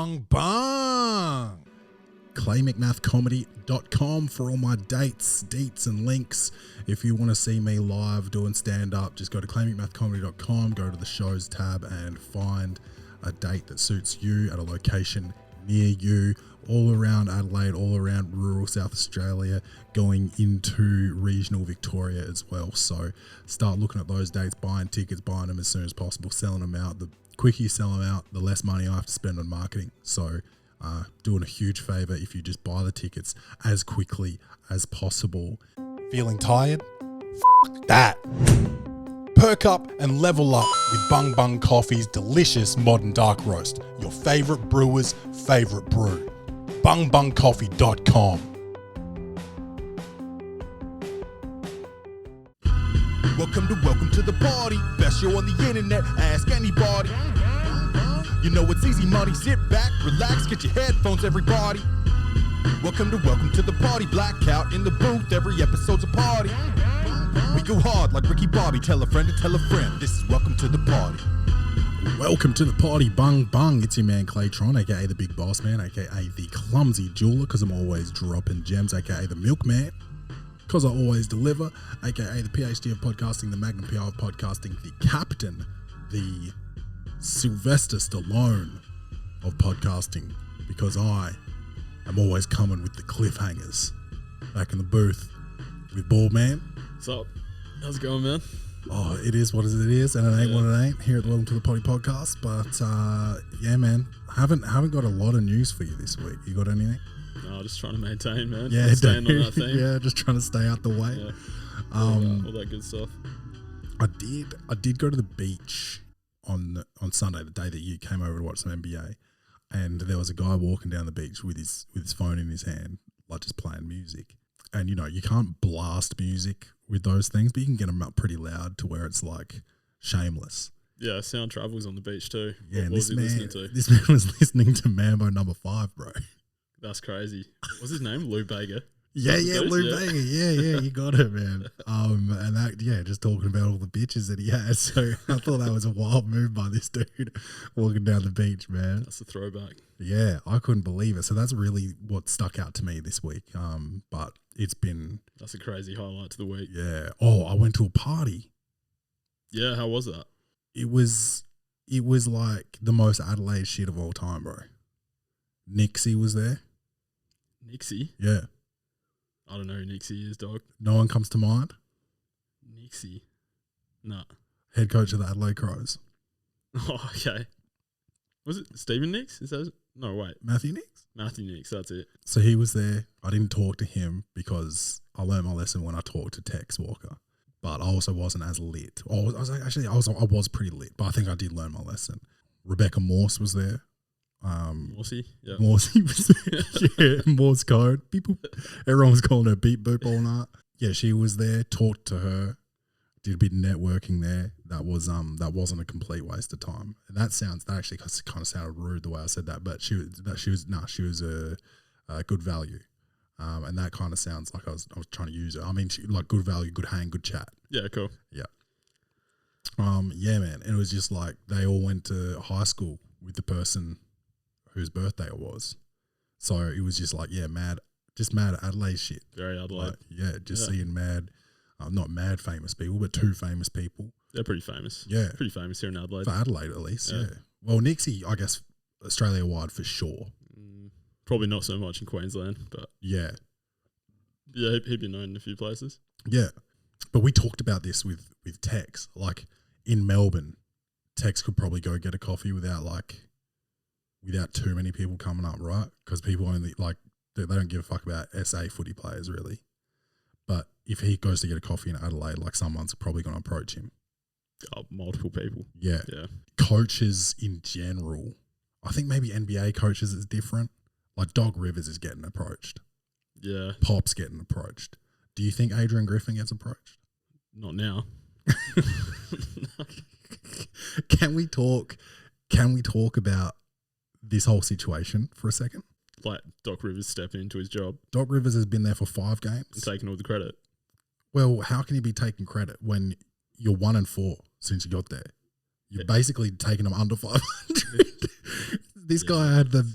bung bung. ClayMcMathComedy.com for all my dates, deets, and links. If you want to see me live doing stand-up, just go to ClayMcMathComedy.com, go to the shows tab and find a date that suits you at a location near you, all around Adelaide, all around rural South Australia, going into regional Victoria as well. So start looking at those dates, buying tickets, buying them as soon as possible, selling them out. The quicker you sell them out, the less money I have to spend on marketing. So doing a huge favor if you just buy the tickets as quickly as possible. Feeling tired? That. Perk up and level up with Bung Bung Coffee's delicious modern dark roast, your favorite brewer's favorite brew. BungBungCoffee.com. Welcome to the party. Best show on the internet. Ask anybody. You know it's easy money. Sit back, relax, get your headphones, everybody. Welcome to the party. Blackout in the booth. Every episode's a party. We go hard like Ricky Bobby. Tell a friend to tell a friend. This is welcome to the party. Welcome to the party, Bung Bung. It's your man Claytron, aka the Big Boss Man, aka the Clumsy Jeweler, because I'm always dropping gems, aka the Milkman, because I always deliver, aka the PhD of podcasting, the Magnum PI of podcasting, the Captain, the Sylvester Stallone of podcasting, because I am always coming with the cliffhangers. Back in the booth with Boardman. What's up? How's it going, man? Oh, it is what it is, and it ain't what it ain't here at the Welcome to the Poddy podcast. But yeah, man, haven't got a lot of news for you this week. You got anything? No, just trying to maintain, man. Yeah, staying on that theme. Yeah, just trying to stay out the way. Yeah. All that good stuff. I did go to the beach on Sunday, the day that you came over to watch some NBA, and there was a guy walking down the beach with his phone in his hand, like just playing music. And, you know, you can't blast music with those things, but you can get them up pretty loud to where it's like shameless. Yeah, sound travels on the beach too. Yeah, what was he listening to? This man was listening to Mambo No. 5, bro. That's crazy. What's his name? Lou Bega. Yeah, Lou Bega. Yeah, you got it, man. And that, just talking about all the bitches that he has. So I thought that was a wild move by this dude walking down the beach, man. That's a throwback. Yeah, I couldn't believe it. So that's really what stuck out to me this week. But it's been... That's a crazy highlight to the week. Yeah. Oh, I went to a party. Yeah, how was that? It was like the most Adelaide shit of all time, bro. Nixie was there. Nixie? Yeah. I don't know who Nixie is, dog. No one comes to mind? Nixie? Nah. Head coach of the Adelaide Crows. Oh, okay. Was it Stephen Nix? Is that... No, wait. Matthew Nix? Matthew Nix, that's it. So he was there. I didn't talk to him because I learned my lesson when I talked to Tex Walker. But I also wasn't as lit. I was pretty lit, but I think I did learn my lesson. Rebecca Morse was there. Morsey? Yeah. Morsey was there. Yeah, Morse code. Beep boop. Everyone was calling her beep boop all night. Yeah, she was there. Talked to her. Did a bit of networking there. That wasn't a complete waste of time. And that actually kind of sounded rude the way I said that, but she was a good value. And that kind of sounds like I was trying to use it. I mean, like good value, good hang, good chat. Yeah, cool. Yeah. Yeah, man. And it was just like they all went to high school with the person whose birthday it was. So it was just like, yeah, mad Adelaide shit. Very Adelaide. Like, seeing mad, not mad famous people, but two famous people. They're pretty famous. Yeah. Pretty famous here in Adelaide. For Adelaide, at least, yeah. Well, Nixie, I guess, Australia-wide for sure. Probably not so much in Queensland, but... Yeah. Yeah, he'd be known in a few places. Yeah. But we talked about this with Tex. Like, in Melbourne, Tex could probably go get a coffee without too many people coming up, right? Because people only, like, they don't give a fuck about SA footy players, really. But if he goes to get a coffee in Adelaide, like, someone's probably going to approach him. Oh, multiple people. Yeah. Yeah. Coaches in general. I think maybe NBA coaches is different. Like Doc Rivers is getting approached. Yeah. Pop's getting approached. Do you think Adrian Griffin gets approached? Not now. Can we talk about this whole situation for a second? Like Doc Rivers stepping into his job. Doc Rivers has been there for 5 games. And taking all the credit. Well, how can he be taking credit when you're 1-4 since you got there? You're basically taking them under 500. This guy had the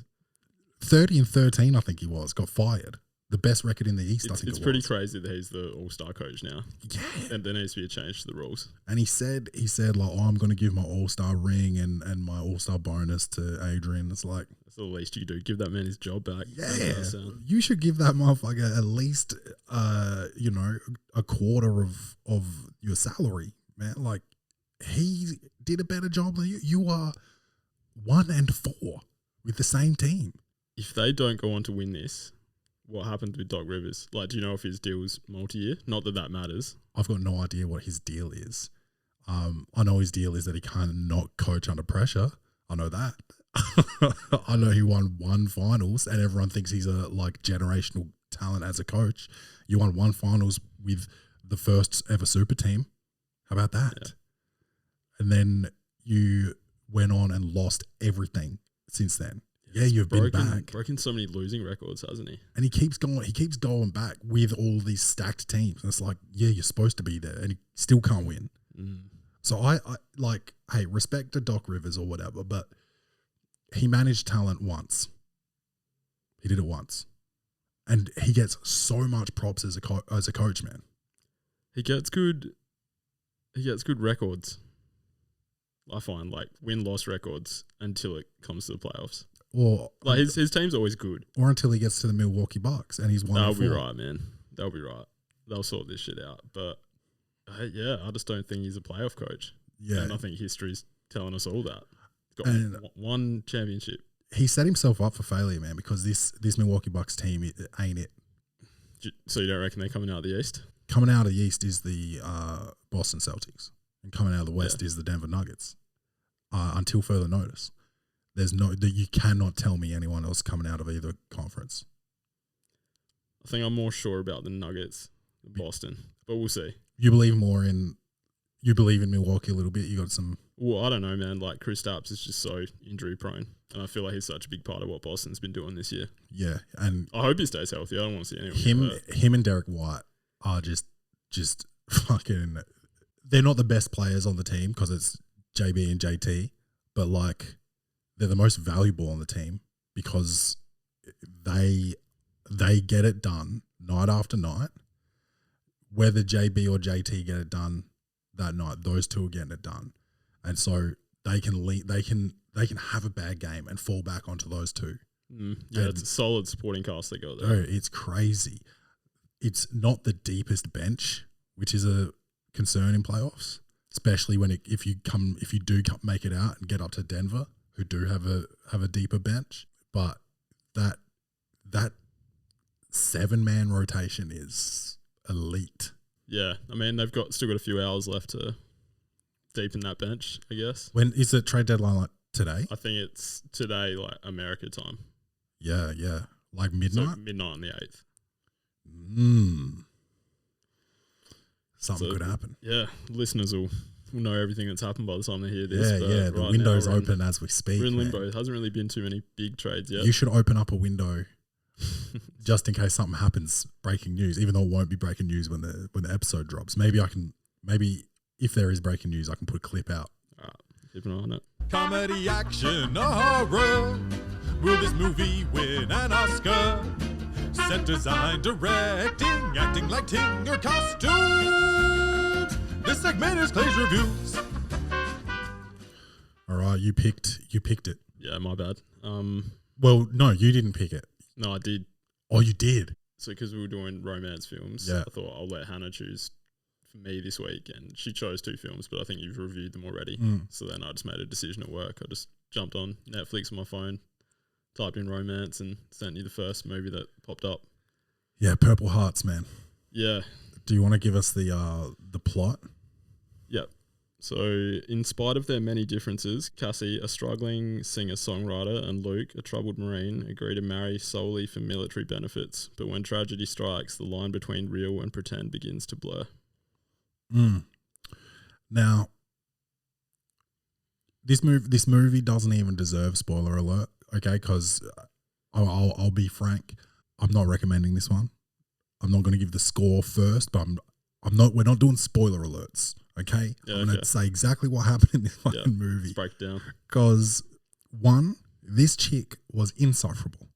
30-13, I think he was, got fired. The best record in the East, I think it's pretty crazy that he's the all-star coach now. Yeah. And there needs to be a change to the rules. And he said like, oh, I'm going to give my all-star ring and my all-star bonus to Adrian. It's like, that's the least you do. Give that man his job back. Yeah. You should give that motherfucker at least, a quarter of your salary, man. Like, he did a better job than you. You are 1-4 with the same team. If they don't go on to win this, what happened with Doc Rivers? Like, do you know if his deal's multi-year? Not that matters. I've got no idea what his deal is. I know his deal is that he can't not coach under pressure. I know that. I know he won 1 finals and everyone thinks he's a generational talent as a coach. You won 1 finals with the first ever super team. How about that? Yeah. And then you went on and lost everything since then. Yeah, you've been back. Broken so many losing records, hasn't he? And he keeps going back with all these stacked teams. And it's like, yeah, you're supposed to be there and he still can't win. Mm. So I hey, respect to Doc Rivers or whatever, but he managed talent once. He did it once. And he gets so much props as a coach, man. He gets good records. I find win-loss records until it comes to the playoffs. Or his team's always good. Or until he gets to the Milwaukee Bucks and he's 1-4. That'll be right, man. That'll be right. They'll sort this shit out. But I just don't think he's a playoff coach. Yeah. And I think history's telling us all that. He's got 1 championship. He set himself up for failure, man, because this Milwaukee Bucks team ain't it. So you don't reckon they're coming out of the East? Coming out of the East is the Boston Celtics. And coming out of the West is the Denver Nuggets. Until further notice. You cannot tell me anyone else coming out of either conference. I think I'm more sure about the Nuggets than Boston, but we'll see. You believe in Milwaukee a little bit. You got some. Well, I don't know, man. Kristaps is just so injury prone, and I feel like he's such a big part of what Boston's been doing this year. Yeah, and I hope he stays healthy. I don't want to see anyone. Him and Derek White are just fucking. They're not the best players on the team because it's JB and JT, but they're the most valuable on the team because they get it done night after night. Whether JB or JT get it done that night, those two are getting it done, and so they can have a bad game and fall back onto those two. Yeah, it's a solid supporting cast they got there. Oh, it's crazy. It's not the deepest bench, which is a concern in playoffs, especially if you do make it out and get up to Denver, who do have a deeper bench, but that 7-man rotation is elite. Yeah, I mean they've still got a few hours left to deepen that bench, I guess. When is the trade deadline today? I think it's today, America time. Yeah, midnight. So midnight on the 8th. Something could happen. Yeah, listeners will know everything that's happened by the time they hear this. Yeah. The window's open as we speak. We're in limbo. It hasn't really been too many big trades yet. You should open up a window just in case something happens. Breaking news, even though it won't be breaking news when the episode drops. Maybe if there is breaking news, I can put a clip out. All right, keep an eye on it. Comedy, action, or horror. Will this movie win an Oscar? Set design, directing, acting, lighting, or costumes. This segment is Clay's Reviews. All right, you picked it. Yeah, my bad. Well, no, you didn't pick it. No, I did. Oh, you did? So because we were doing romance films, I thought I'll let Hannah choose for me this week, and she chose 2 films, but I think you've reviewed them already. So then I just made a decision at work. I just jumped on Netflix on my phone, typed in romance, and sent you the first movie that popped up. Yeah, Purple Hearts, man. Yeah. Do you want to give us the plot? Yep. So, in spite of their many differences, Cassie, a struggling singer-songwriter, and Luke, a troubled Marine, agree to marry solely for military benefits. But when tragedy strikes, the line between real and pretend begins to blur. Now, this movie doesn't even deserve spoiler alert, okay? Because I'll be frank, I'm not recommending this one. I'm not going to give the score first, but we're not doing spoiler alerts, okay? Yeah, I'm going to say exactly what happened in this fucking movie. Let's break it down. Because one, This chick was insufferable.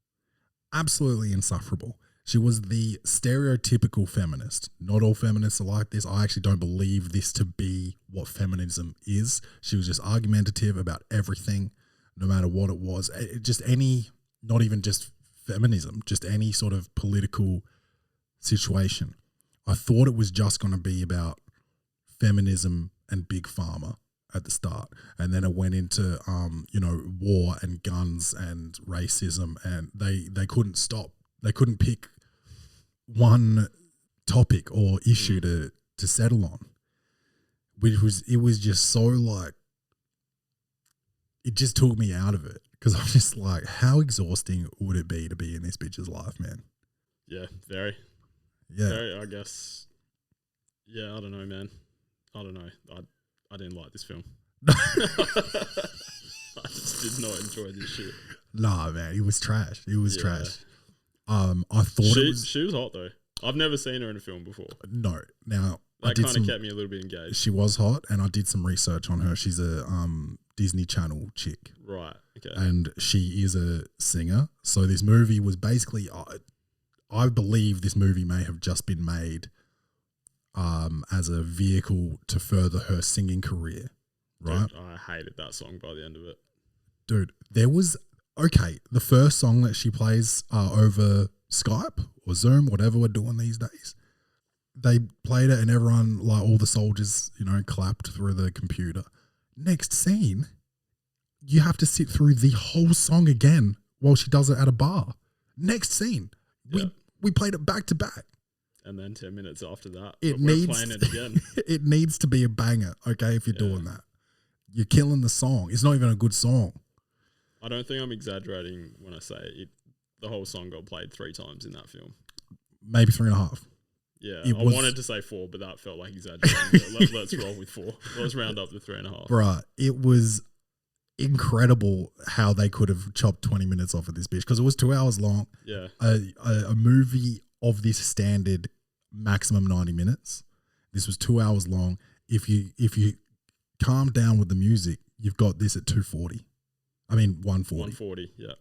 Absolutely insufferable. She was the stereotypical feminist. Not all feminists are like this. I actually don't believe this to be what feminism is. She was just argumentative about everything, no matter what it was. Not even just feminism, just any sort of political situation. I thought it was just going to be about feminism and big pharma at the start, and then it went into war and guns and racism, and they couldn't stop. They couldn't pick one topic or issue to settle on, it was just so like, it just took me out of it, because I'm just like, how exhausting would it be to be in this bitch's life, man? Yeah, very. Yeah, very, I guess. Yeah, I don't know, man. I don't know. I didn't like this film. I just did not enjoy this shit. Nah, man, it was trash. It was trash. I thought she was hot though. I've never seen her in a film before. No. Now that kind of kept me a little bit engaged. She was hot, and I did some research on her. She's a Disney Channel chick, right? Okay, and she is a singer. So this movie was basically, I believe this movie may have just been made as a vehicle to further her singing career, right? Dude, I hated that song by the end of it. Dude, there was, the first song that she plays over Skype or Zoom, whatever we're doing these days, they played it and everyone, like all the soldiers, clapped through the computer. Next scene, you have to sit through the whole song again while she does it at a bar. Next scene, we played it back to back. And then 10 minutes after that, we're playing it again. It needs to be a banger, okay, if you're doing that. You're killing the song. It's not even a good song. I don't think I'm exaggerating when I say it. The whole song got played 3 times in that film. Maybe 3.5. Yeah, I wanted to say 4, but that felt like exaggerating. Let's roll with 4. Let's round up to 3.5. Bruh, it was incredible how they could have chopped 20 minutes off of this bitch, because it was 2 hours long. Yeah. A movie of this standard, maximum 90 minutes. This was 2 hours long. If you calm down with the music, you've got this at 140. 140, yeah.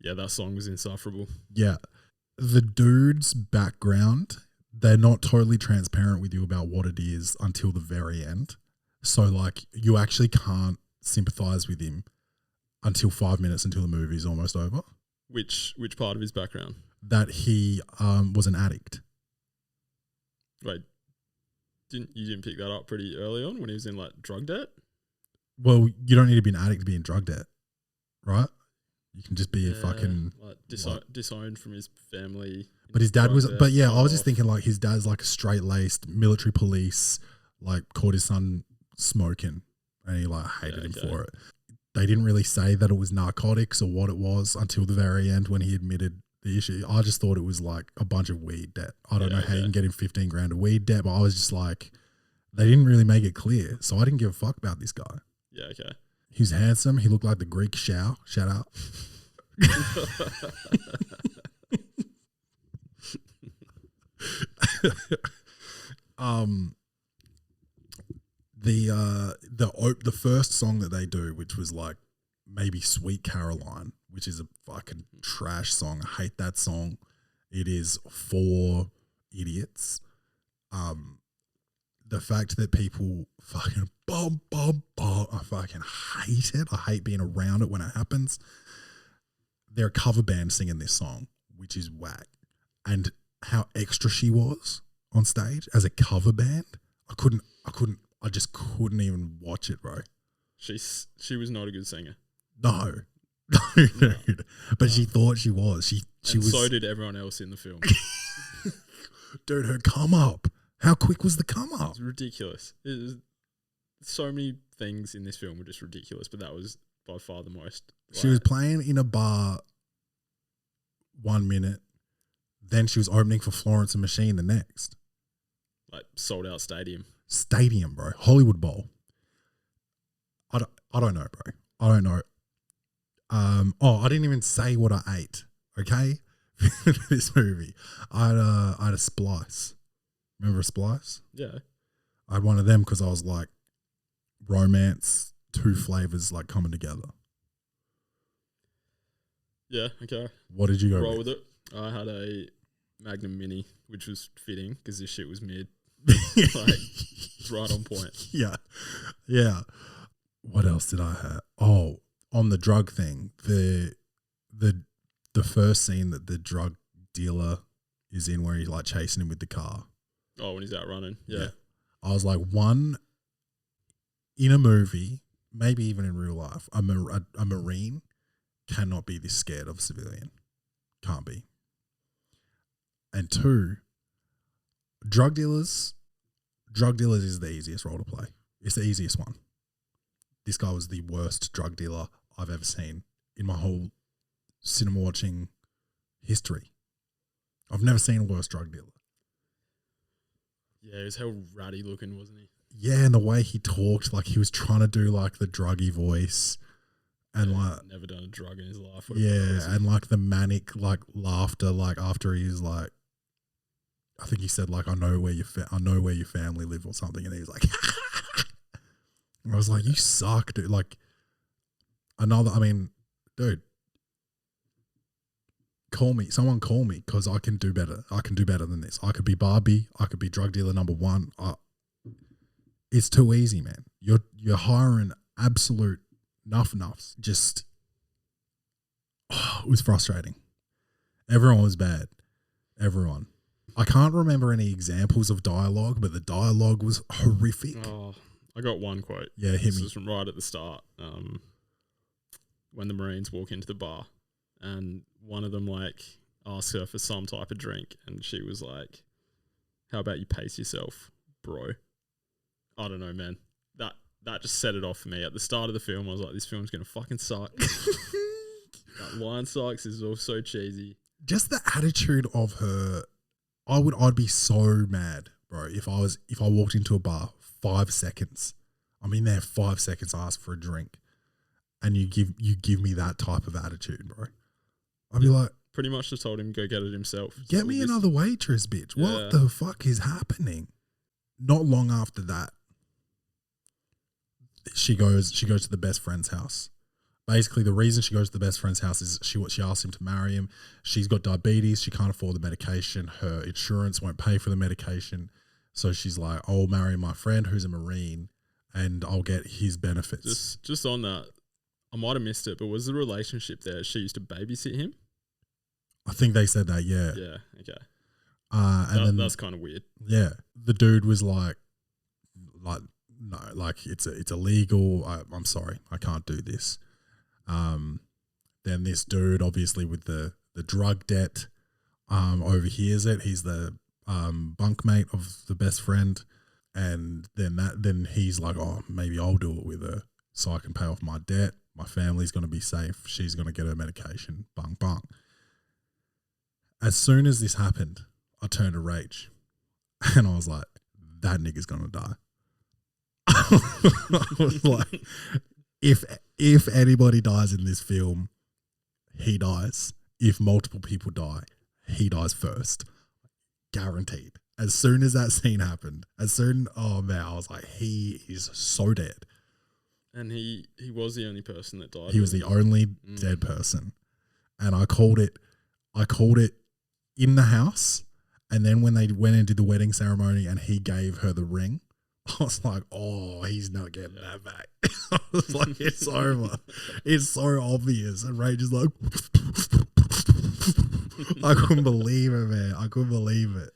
Yeah, that song was insufferable. Yeah. The dude's background, they're not totally transparent with you about what it is until the very end. So, like, you actually can't sympathize with him until 5 minutes until the movie's almost over. Which part of his background? That he was an addict. Wait, you didn't pick that up pretty early on when he was in, like, drug debt? Well, you don't need to be an addict to be in drug debt, right? You can just be a fucking... Like disowned from his family. But his dad was... But yeah, I was just thinking, like, his dad's like a straight-laced military police, like, caught his son smoking, and he, like, hated him for it. They didn't really say that it was narcotics or what it was until the very end when he admitted the issue. I just thought it was, like, a bunch of weed debt. I don't know how you can get him 15 grand of weed debt, but I was just like... They didn't really make it clear, so I didn't give a fuck about this guy. Yeah, okay. He was handsome. He looked like the Greek Shao. Shout out. The first song that they do, which was like maybe Sweet Caroline, which is a fucking trash song. I hate that song. It is for idiots. The fact that people fucking bum, I fucking hate it. I hate being around it when it happens. They're a cover band singing this song, which is whack. And how extra she was on stage as a cover band, I just couldn't even watch it, bro. She was not a good singer. No. Dude. But she thought she was. She was. So did everyone else in the film. Dude, her come up. How quick was the come up? It's ridiculous. So many things in this film were just ridiculous, but that was by far the most. She was playing in a bar 1 minute, then she was opening for Florence and Machine the next. Like sold out stadium. Stadium, bro. Hollywood Bowl. I don't know, bro. I don't know. I didn't even say what I ate, okay? This movie. I had a splice. Remember a splice? Yeah. I had one of them because I was like, romance, 2 flavors like coming together. Yeah, okay. What did you go Roll with? with it. I had a Magnum Mini, which was fitting because this shit was mid. Like, it's right on point. Yeah. Yeah. What else did I have? Oh, on the drug thing, the first scene that the drug dealer is in where he's like chasing him with the car. Oh, when he's out running. Yeah. I was like, one, in a movie, maybe even in real life, a Marine cannot be this scared of a civilian. Can't be. And two, drug dealers is the easiest role to play. It's the easiest one. This guy was the worst drug dealer I've ever seen in my whole cinema watching history. I've never seen a worse drug dealer. Yeah, he was hell ratty looking, wasn't he? Yeah, and the way he talked, like he was trying to do like the druggy voice and like never done a drug in his life. Yeah, and like the manic like laughter, like after he's like, I think he said like, I know where your family live or something, and he was like, I was like, you suck, dude. Like dude, someone call me because I can do better. I can do better than this. I could be Barbie. I could be drug dealer number one. It's too easy, man. You're hiring absolute nuffs. Just, it was frustrating. Everyone was bad. Everyone. I can't remember any examples of dialogue, but the dialogue was horrific. Oh, I got one quote. Yeah, hit this me. This is from right at the start. When the Marines walk into the bar and one of them like asks her for some type of drink and she was like, how about you pace yourself, bro? I don't know, man. That just set it off for me. At the start of the film, I was like, this film's going to fucking suck. That line sucks. This is all so cheesy. Just the attitude of her. I'd be so mad, bro, if I walked into a bar 5 seconds. I'm in there 5 seconds, I ask for a drink, and you give me that type of attitude, bro. I'd be like, pretty much just told him go get it himself. Get me another waitress, bitch. Yeah. What the fuck is happening? Not long after that, she goes to the best friend's house. Basically, the reason she goes to the best friend's house is she asked him to marry him. She's got diabetes. She can't afford the medication. Her insurance won't pay for the medication. So she's like, I'll marry my friend who's a Marine and I'll get his benefits. Just on that, I might have missed it, but was the relationship there? She used to babysit him? I think they said that, yeah. Yeah, okay. And that's kind of weird. Yeah. The dude was like, no, like it's illegal. I'm sorry. I can't do this. Then this dude, obviously with the drug debt, overhears it. He's the bunkmate of the best friend, and then he's like, oh, maybe I'll do it with her so I can pay off my debt. My family's gonna be safe. She's gonna get her medication. Bung bung. As soon as this happened, I turned to rage, and I was like, that nigga's gonna die. I was like, if anybody dies in this film, he dies. If multiple people die, he dies first. Guaranteed. As soon as that scene happened, oh man, I was like, he is so dead. And he was the only person that died. He was the only dead person. And I called it in the house. And then when they went and did the wedding ceremony and he gave her the ring, I was like, oh, he's not getting that back. I was like, it's over. It's so obvious. And Rage is like, I couldn't believe it, man. I couldn't believe it.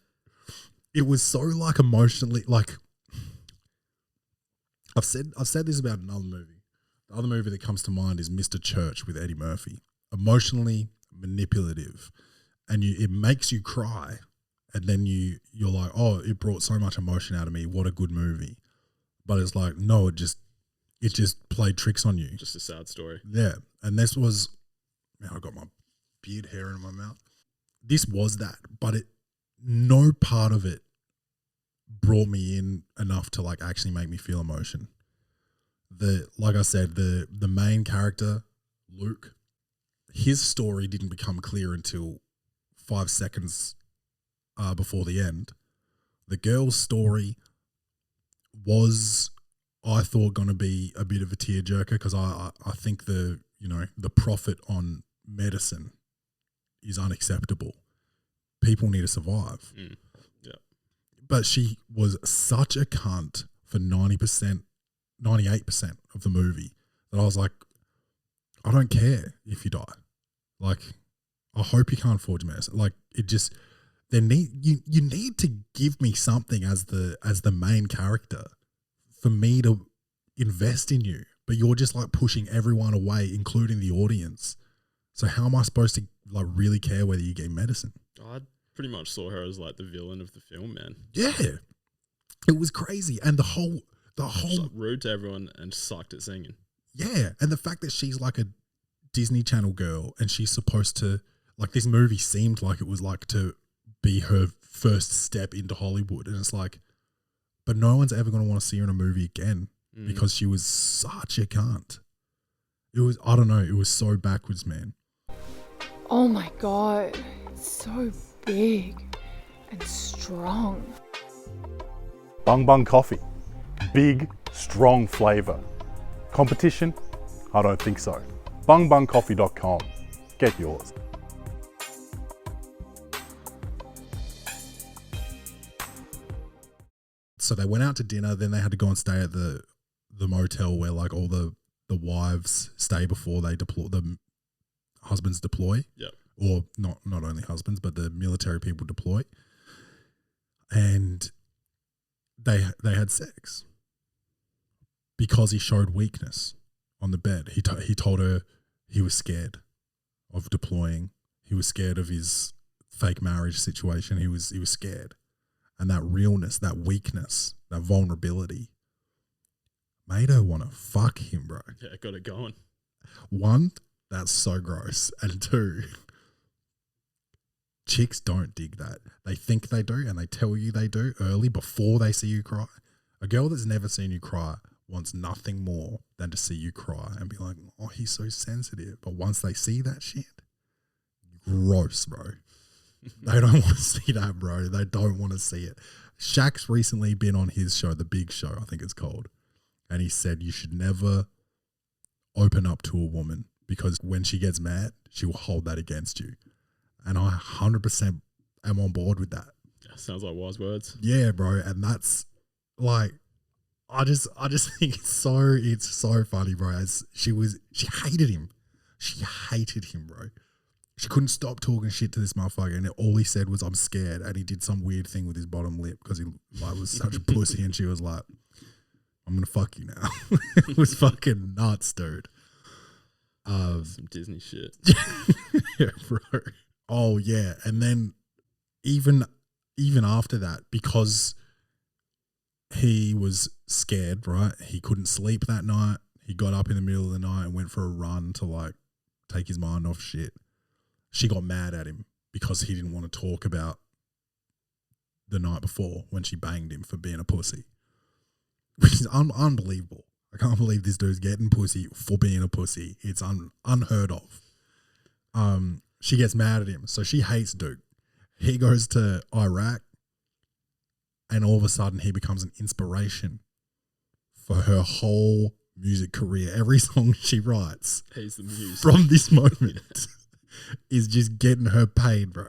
It was so like emotionally, like, I've said this about another movie. The other movie that comes to mind is Mr. Church with Eddie Murphy. Emotionally manipulative. And it makes you cry. And then you're like, oh, it brought so much emotion out of me. What a good movie. But it's like, no, it just played tricks on you. Just a sad story. Yeah. And this was, man, I got my beard hair in my mouth. This was that, but no part of it brought me in enough to like actually make me feel emotion. Like I said, the main character, Luke, his story didn't become clear until 5 seconds before the end. The girl's story was, I thought, going to be a bit of a tearjerker because I think the profit on medicine is unacceptable. People need to survive. Yeah. But she was such a cunt for 90%, 98% of the movie that I was like, I don't care if you die. Like, I hope you can't afford your medicine. Like, it just, you need to give me something as the main character for me to invest in you. But you're just like pushing everyone away, including the audience. So how am I supposed to like really care whether you get medicine? I pretty much saw her as like the villain of the film, man. Yeah, it was crazy, and the whole She's like rude to everyone and sucked at singing. Yeah, and the fact that she's like a Disney Channel girl and she's supposed to like this movie seemed like it was like to be her first step into Hollywood, and it's like, but no one's ever going to want to see her in a movie again because she was such a cunt. It was, I don't know, it was so backwards, man. Oh my God, it's so big and strong. Bung Bung Coffee. Big, strong flavour. Competition? I don't think so. bungbungcoffee.com. Get yours. So they went out to dinner, then they had to go and stay at the motel where like all the wives stay before they deploy, the husbands deploy. Yeah. Or not only husbands, but the military people deploy. And they had sex because he showed weakness on the bed. He told her he was scared of deploying. He was scared of his fake marriage situation. He was scared. And that realness, that weakness, that vulnerability made her want to fuck him, bro. Yeah, got it going. One, that's so gross. And two, chicks don't dig that. They think they do and they tell you they do early before they see you cry. A girl that's never seen you cry wants nothing more than to see you cry and be like, oh, he's so sensitive. But once they see that shit, gross, bro. They don't want to see that, bro. They don't want to see it. Shaq's recently been on his show, The Big Show, I think it's called. And he said you should never open up to a woman because when she gets mad, she will hold that against you. And I 100% am on board with that. Yeah, sounds like wise words. Yeah, bro. And that's like, I just think it's so funny, bro. She hated him. She hated him, bro. She couldn't stop talking shit to this motherfucker, and all he said was, I'm scared, and he did some weird thing with his bottom lip because he like was such a pussy, and she was like, I'm going to fuck you now. It was fucking nuts, dude. Some Disney shit. Yeah, bro. Oh, yeah. And then even after that, because he was scared, right? He couldn't sleep that night. He got up in the middle of the night and went for a run to like take his mind off shit. She got mad at him because he didn't want to talk about the night before when she banged him for being a pussy, which is unbelievable. I can't believe this dude's getting pussy for being a pussy. It's unheard of. She gets mad at him, so she hates Duke. He goes to Iraq, and all of a sudden he becomes an inspiration for her whole music career. Every song she writes, he's the muse from this moment. Is just getting her paid, bro.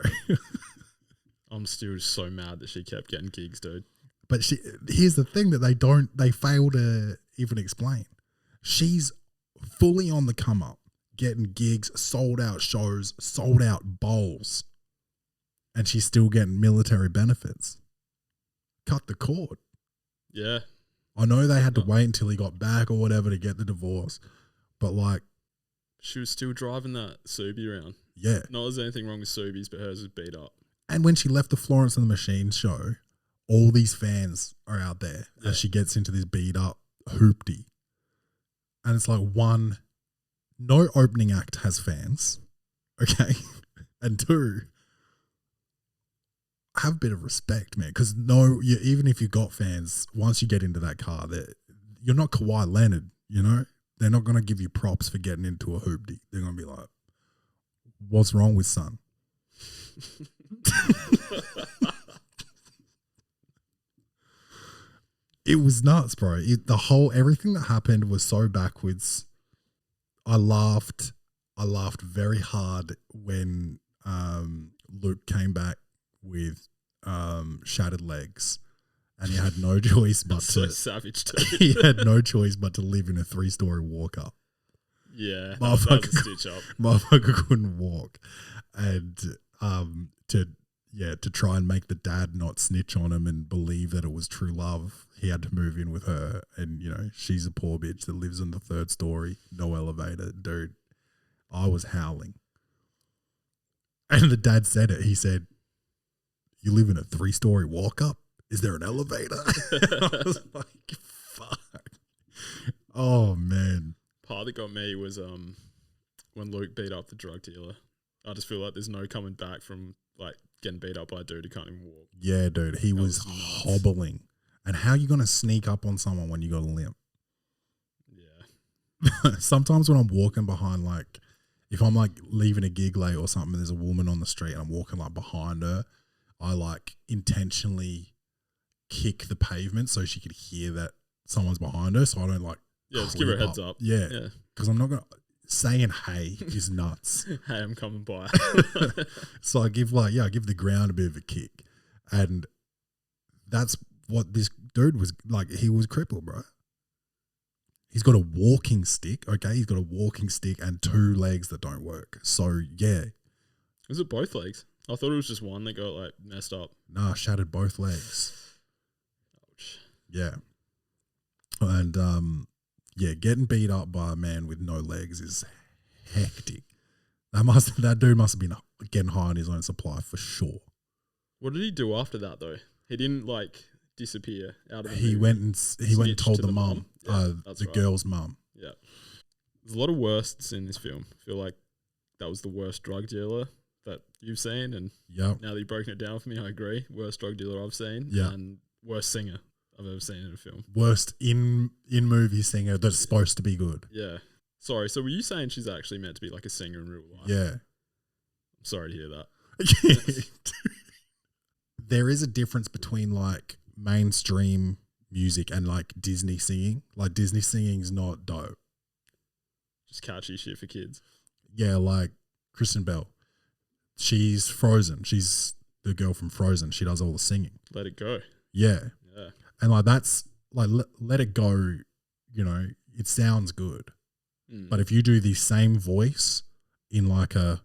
I'm still so mad that she kept getting gigs, dude. But here's the thing that they fail to even explain. She's fully on the come up, getting gigs, sold out shows, sold out bowls, and she's still getting military benefits. Cut the cord. Yeah. I know they had to wait until he got back or whatever to get the divorce, but like, she was still driving that Subi around. Yeah. Not there's anything wrong with Subies, but hers was beat up. And when she left the Florence and the Machine show, all these fans are out there as she gets into this beat up hoopty. And it's like, one, no opening act has fans. Okay. And two, have a bit of respect, man. Because even if you got fans, once you get into that car, you're not Kawhi Leonard, you know? They're not going to give you props for getting into a hoopty. They're going to be like, what's wrong with son? It was nuts, bro. Everything that happened was so backwards. I laughed. I laughed very hard when Luke came back with shattered legs, and he had no choice but so to savage too. he had no choice but to live in a 3-story walk up. Yeah, that's a stitch up. Motherfucker couldn't walk, and to try and make the dad not snitch on him and believe that it was true love, he had to move in with her, and she's a poor bitch that lives in the 3rd story, no elevator, dude. I was howling, and the dad said it. He said, "You live in a 3-story walk up? Is there an elevator?" I was like, "Fuck." Oh man. Part that got me was when Luke beat up the drug dealer. I just feel like there's no coming back from like getting beat up by a dude who can't even walk. Yeah, dude, he was hobbling. And how are you gonna sneak up on someone when you got a limp? Yeah. Sometimes when I'm walking behind, like if I'm like leaving a gig late or something, there's a woman on the street and I'm walking like behind her, I like intentionally kick the pavement so she could hear that someone's behind her, so I don't like. Yeah, just give her a heads up. Yeah. Because I'm not going to. Saying hey is nuts. Hey, I'm coming by. So I give the ground a bit of a kick. And that's what this dude was like. He was crippled, bro. He's got a walking stick, okay? He's got a walking stick and 2 legs that don't work. So, yeah. Was it both legs? I thought it was just one that got like messed up. Nah, shattered both legs. Ouch. Yeah. And, getting beat up by a man with no legs is hectic. That dude must have been getting high on his own supply for sure. What did he do after that though? He didn't like disappear out of the He movie. went and told the mum, that's the right. girl's mum. Yeah. There's a lot of worsts in this film. I feel like that was the worst drug dealer that you've seen, and now that you've broken it down for me, I agree. Worst drug dealer I've seen, and worst singer I've ever seen in a film. Worst in movie singer that's supposed to be good. Yeah. Sorry, so were you saying she's actually meant to be like a singer in real life? Yeah. I'm sorry to hear that. There is a difference between like mainstream music and like Disney singing. Like Disney singing's not dope. Just catchy shit for kids. Yeah, like Kristen Bell. She's Frozen. She's the girl from Frozen. She does all the singing. Let It Go. Yeah. Yeah. And like that's like Let It Go, it sounds good. But if you do the same voice in like a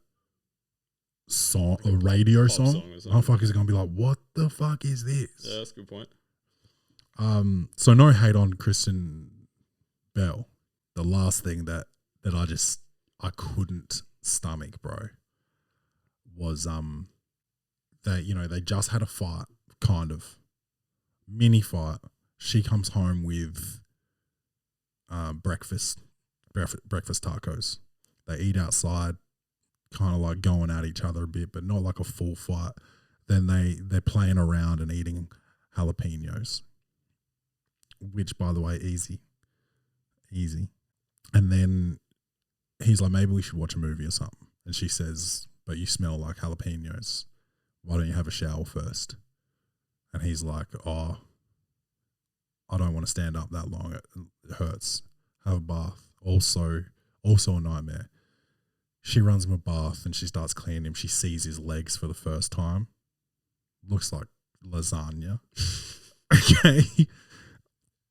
song, like a radio song, motherfuckers are gonna be like, "What the fuck is this?" Yeah, that's a good point. So no hate on Kristen Bell. The last thing that I couldn't stomach, bro, was that they just had a fight, kind of mini fight. She comes home with breakfast tacos. They eat outside, kind of like going at each other a bit, but not like a full fight. Then they're playing around and eating jalapenos, which, by the way, easy. And then he's like, maybe we should watch a movie or something. And she says, but you smell like jalapenos. Why don't you have a shower first? And he's like, oh, I don't want to stand up that long. It hurts. Have a bath. Also a nightmare. She runs him a bath and she starts cleaning him. She sees his legs for the first time. Looks like lasagna. Okay.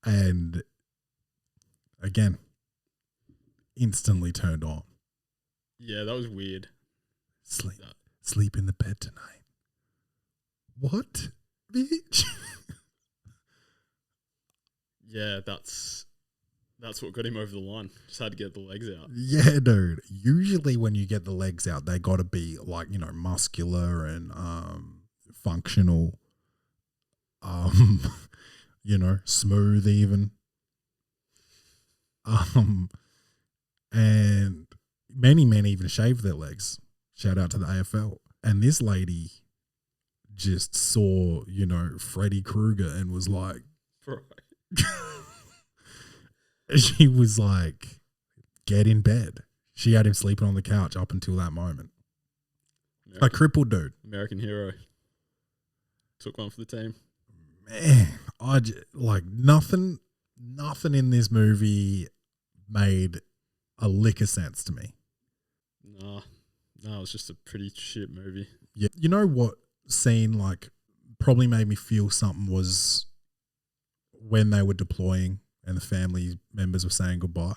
And again, instantly turned on. Yeah, that was weird. Sleep in the bed tonight. What, bitch? Yeah, that's what got him over the line. Just had to get the legs out. Yeah, dude. Usually when you get the legs out, they got to be like, muscular and functional, smooth even. And many men even shave their legs. Shout out to the AFL. And this lady just saw, Freddy Krueger and was like, Right. she was like, get in bed. She had him sleeping on the couch up until that moment. A crippled dude. American hero. Took one for the team. Man, nothing in this movie made a lick of sense to me. No, it was just a pretty shit movie. Yeah. You know what scene like probably made me feel something was when they were deploying and the family members were saying goodbye.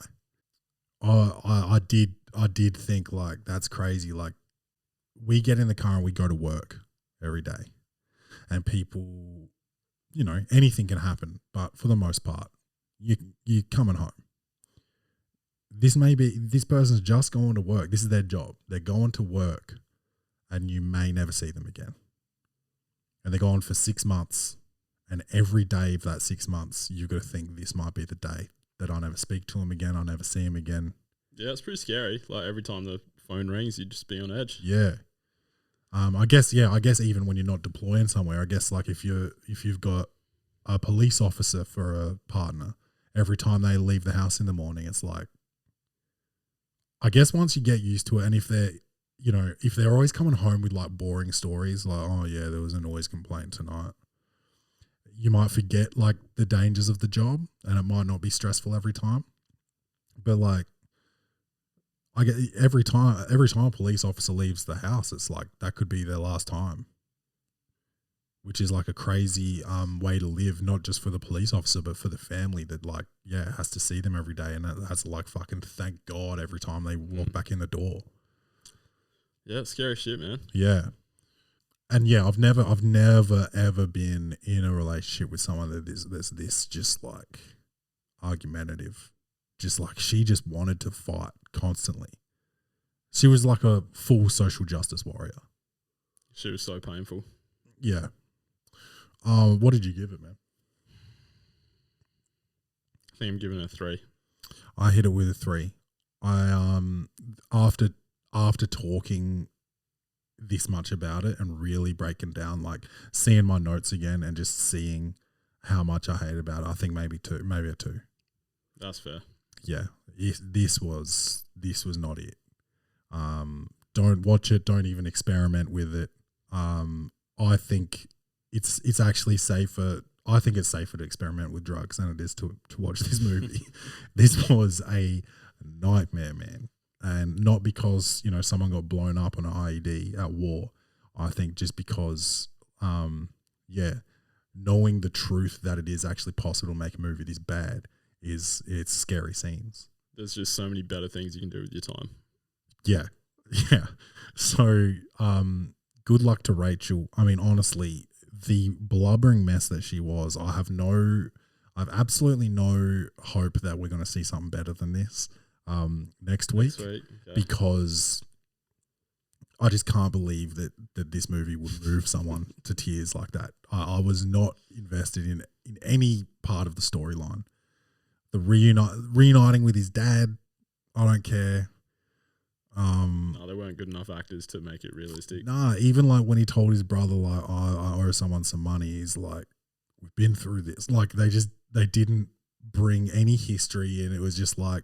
I did think like that's crazy. Like we get in the car and we go to work every day, and people, you know, anything can happen, but for the most part, you're coming home. This person's just going to work. This is their job. They're going to work, and you may never see them again. And they're gone for 6 months, and every day of that 6 months, you've got to think this might be the day that I never speak to him again. I never see him again. Yeah, it's pretty scary. Like every time the phone rings, you'd just be on edge. Yeah. I guess even when you're not deploying somewhere, I guess like if you've got a police officer for a partner, every time they leave the house in the morning, it's like, I guess once you get used to it, and if they're always coming home with like boring stories, like, oh yeah, there was a noise complaint tonight, you might forget like the dangers of the job, and it might not be stressful every time. But like, I get every time a police officer leaves the house, it's like that could be their last time, which is like a crazy way to live, not just for the police officer, but for the family that like, yeah, has to see them every day, and has to like fucking thank God every time they walk back in the door. Yeah, it's scary shit, man. Yeah. And yeah, I've never ever been in a relationship with someone that's this just like argumentative. Just like she just wanted to fight constantly. She was like a full social justice warrior. She was so painful. Yeah. What did you give it, man? I think I'm giving it a 3. I hit it with a 3. I after talking this much about it and really breaking down, like seeing my notes again and just seeing how much I hate about it, I think maybe a 2. That's fair. Yeah, this was not it. Don't watch it. Don't even experiment with it. I think it's actually safer. I think it's safer to experiment with drugs than it is to watch this movie. This was a nightmare, man. And not because, you know, someone got blown up on an IED at war. I think just because, knowing the truth that it is actually possible to make a movie this bad it's scary scenes. There's just so many better things you can do with your time. Yeah. Yeah. So, good luck to Rachel. I mean, honestly, the blubbering mess that she was, I've absolutely no hope that we're going to see something better than this. Next week. Okay. Because I just can't believe that this movie would move someone to tears like that. I was not invested in any part of the storyline. The reuniting with his dad, I don't care. No, they weren't good enough actors to make it realistic. Nah, even like when he told his brother like, I owe someone some money, he's like, we've been through this. Like they didn't bring any history in. It was just like,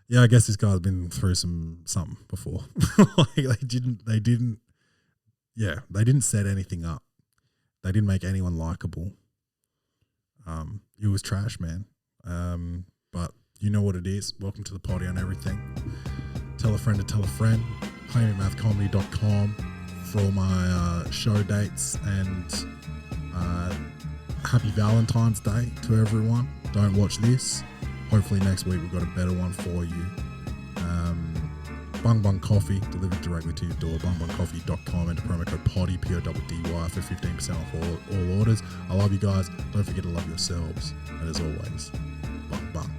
yeah, I guess this guy's been through something before. Like they didn't set anything up. They didn't make anyone likable. It was trash, man. But you know what it is. Welcome to the Poddy on everything. Tell a friend to tell a friend. ClaimItMathComedy.com for all my show dates, and happy Valentine's Day to everyone. Don't watch this. Hopefully next week we've got a better one for you. Bung Bung Coffee delivered directly to your door. BungBungCoffee.com, enter promo code Poddy, PODDY for 15% off all orders. I love you guys. Don't forget to love yourselves. And as always, Bung Bung.